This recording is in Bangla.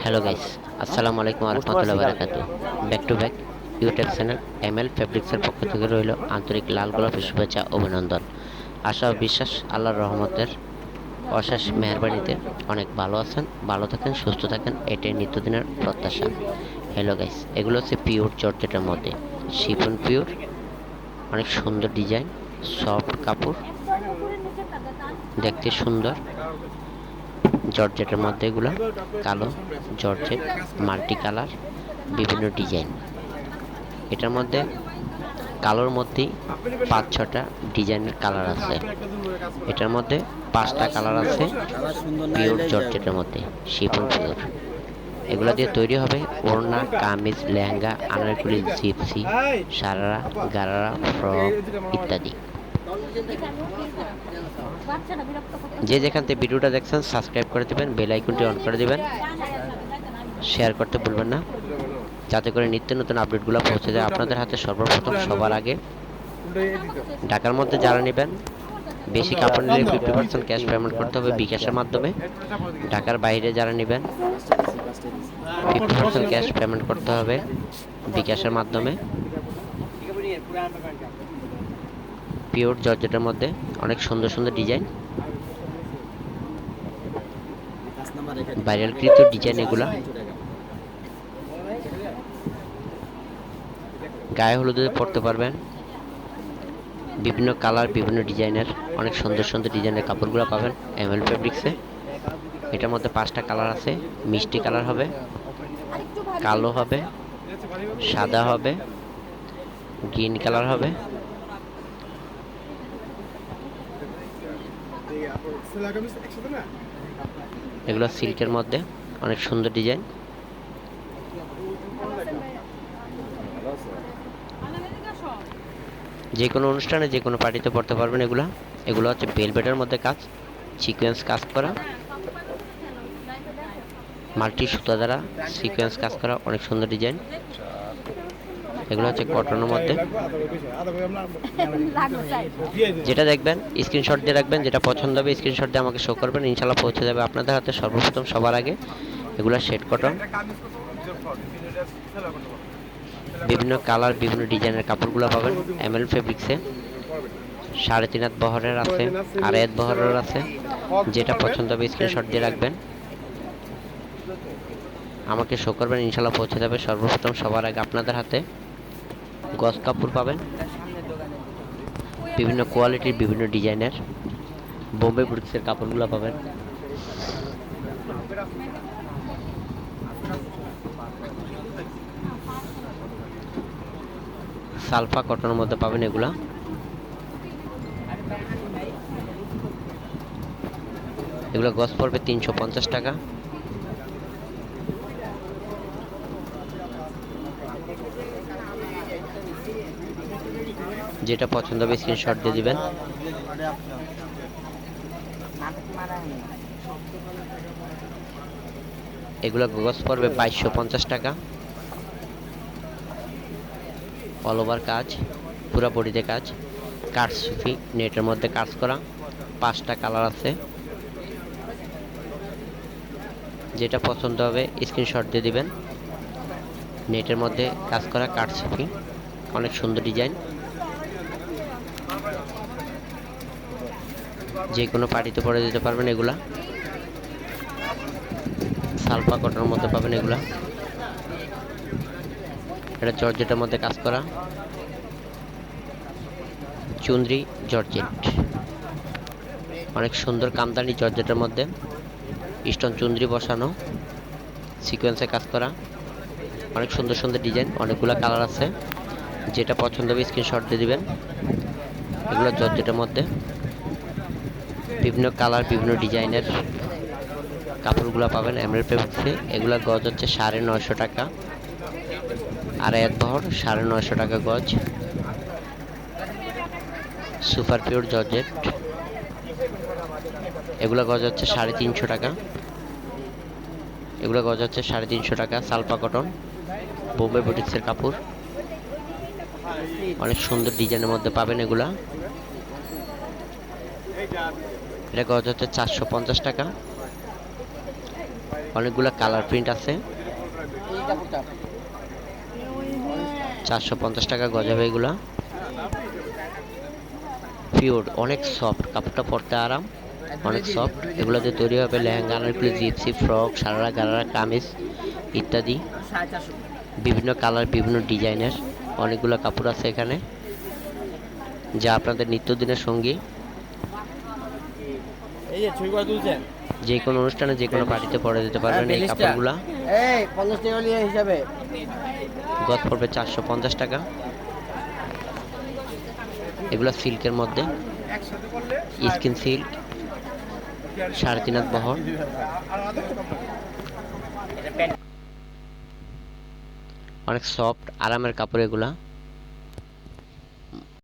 হ্যালো গাইস, আসসালামু আলাইকুম ওয়া রাহমাতুল্লাহি ওয়া বারাকাতুহু। Back to back YouTube channel ML ফেব্রিক্সের পক্ষ থেকে রইল আন্তরিক লাল গোলাপের শুভেচ্ছা অভিনন্দন। আশা ও বিশ্বাস আল্লাহর রহমতের অশেষ মেহেরবানিতে অনেক ভালো আছেন, ভালো থাকেন, সুস্থ থাকেন, এটাই নিত্যদিনের প্রত্যাশা। হ্যালো গাইস, এগুলো হচ্ছে পিওর জর্জেটের মধ্যে শিফন পিওর, অনেক সুন্দর ডিজাইন, সফট কাপড়, দেখতে সুন্দর। জর্জেটের মধ্যে এগুলো কালো জর্জেট, মাল্টি কালার, বিভিন্ন ডিজাইন। এটার মধ্যে কালোর মধ্যেই 5-6টা ডিজাইনের কালার আছে। এটার মধ্যে 5টা কালার আছে পিওর জর্জেটের মধ্যে, শিফন পিওর। এগুলো দিয়ে তৈরি হবে ওড়না, কামিজ, লেহেঙ্গা, আনারকলি, জিপসি, সারারা, গারারা, ফ্রক ইত্যাদি। যে যেখান থেকে ভিডিওটা দেখছেন সাবস্ক্রাইব করে দেবেন, বেল আইকনটি অন করে দেবেন, শেয়ার করতে ভুলবেন না, যাতে করে নিত্য নতুন আপডেটগুলো পৌঁছে যায় আপনাদের হাতে সর্বপ্রথম সবার আগে। ঢাকার মধ্যে যারা নেবেন, বেশি কাপড় নিলে 50% ক্যাশ পেমেন্ট করতে হবে বিকাশের মাধ্যমে। ঢাকার বাইরে যারা নেবেন 50% ক্যাশ পেমেন্ট করতে হবে বিকাশের মাধ্যমে। পিওর জর্জেটের মধ্যে অনেক সুন্দর সুন্দর ডিজাইন, ভাইরালকৃত ডিজাইন। এগুলা গায়ে হলুদে পরতে পারবেন, বিভিন্ন কালার, বিভিন্ন ডিজাইনের, অনেক সুন্দর সুন্দর ডিজাইনের কাপড়গুলো পাবেন এমএল ফেব্রিক্সে। এটার মধ্যে 5টা কালার আছে। মিষ্টি কালার হবে, কালো হবে, সাদা হবে, গ্রিন কালার হবে। এগুলো সিল্কের মধ্যে অনেক সুন্দর ডিজাইন। যে কোনো অনুষ্ঠানে, যে কোনো পার্টিতে পড়তে পারবেন এগুলো হচ্ছে ভেলভেটের মধ্যে কাজ, সিকোয়েন্স কাজ করা, মাল্টি সুতা দ্বারা সিকোয়েন্স কাজ করা, অনেক সুন্দর ডিজাইন। এগুলো হচ্ছে কটনের মধ্যে। যেটা দেখবেন স্ক্রিনশট দিয়ে রাখবেন, যেটা পছন্দ হবে স্ক্রিনশট দিয়ে আমাকে শো করবেন, ইনশাল্লাহ পৌঁছে যাবে আপনাদের হাতে সর্বপ্রথম সবার আগে। এগুলো শেড কটন, বিভিন্ন কালার, বিভিন্ন ডিজাইনের কাপড়গুলো পাবেন এমএল ফেব্রিক্সে। 3.5 হাত বহরের আছে, 2.5 হাত বহরের আছে। যেটা পছন্দ হবে স্ক্রিনশট দিয়ে রাখবেন, আমাকে শো করবেন, ইনশাল্লাহ পৌঁছে যাবে সর্বপ্রথম সবার আগে আপনাদের হাতে। গজ কাপড় পাবেন বিভিন্ন কোয়ালিটির, বিভিন্ন ডিজাইনের। বোম্বে বুটিক্সের কাপড়গুলো পাবেন। সালফা কটনের মধ্যে পাবেন এগুলা। এগুলো গজ পড়বে 350 টাকা। যেটা পছন্দ হবে স্ক্রিনশট দিয়ে দিবেন। এগুলো গজ পড়বে 2250 টাকা। অল ওভার কাজ, পুরো বডিতে কাজ, কাটসুফি নেটের মধ্যে কাজ করা, 5টা কালার আছে। যেটা পছন্দ হবে স্ক্রিনশট দিয়ে দিবেন। নেটের মধ্যে কাজ করা কাটসুফি, অনেক সুন্দর ডিজাইন। যে কোনো পার্টিতে পরে দিতে পারবেন এগুলা। সালফা কটনের মধ্যে পাবেন এগুলা। এটা জর্জেটের মধ্যে কাজ করা, চুনরি জর্জেট, অনেক সুন্দর কামদানি জর্জেটের মধ্যে স্টোন চুনরি বসানো, সিকোয়েন্সে কাজ করা, অনেক সুন্দর সুন্দর ডিজাইন, অনেকগুলো কালার আছে। যেটা পছন্দ হবে স্ক্রিনশট দিয়ে দিবেন। এগুলো জর্জেটের মধ্যে বিভিন্ন কালার, বিভিন্ন ডিজাইনের কাপড়গুলো পাবেন এমএল ফেব্রিক্সে। এগুলো গজ হচ্ছে 950 টাকা। 2.5 হাত বহর, 950 টাকা গজ। সুপার পিওর জর্জেট, এগুলো গজ হচ্ছে 350 টাকা। এগুলো গজ হচ্ছে 350 টাকা। সালফা কটন, বোম্বে বুটিক্সের কাপড়, অনেক সুন্দর ডিজাইনের মধ্যে পাবেন এগুলা। এটা গজ হচ্ছে 450 টাকা। অনেকগুলো কালার প্রিন্ট আছে। 450 টাকা গজ হবে এগুলা। পিওর, অনেক সফট, কাপড়টা পরতে আরাম, অনেক সফট। এগুলোতে তৈরি হবে লেহেঙ্গা, আনারকলি, জিপসি, ফ্রক, সারারা, গারারা, কামিজ ইত্যাদি। বিভিন্ন কালার, বিভিন্ন ডিজাইনের অনেকগুলো কাপড় আছে এখানে, যা আপনাদের নিত্যদিনের সঙ্গী। যে কোনো অনুষ্ঠানে, যে কোনো পার্টিতে পরে যেতে পারবেন এই কাপড়গুলা। গজ পড়বে 450 টাকা। এগুলো সিল্কের মধ্যে, স্কিন সিল্ক, 3.5 হাত বহর। অনেক সফট, আরামের কাপড় এগুলা।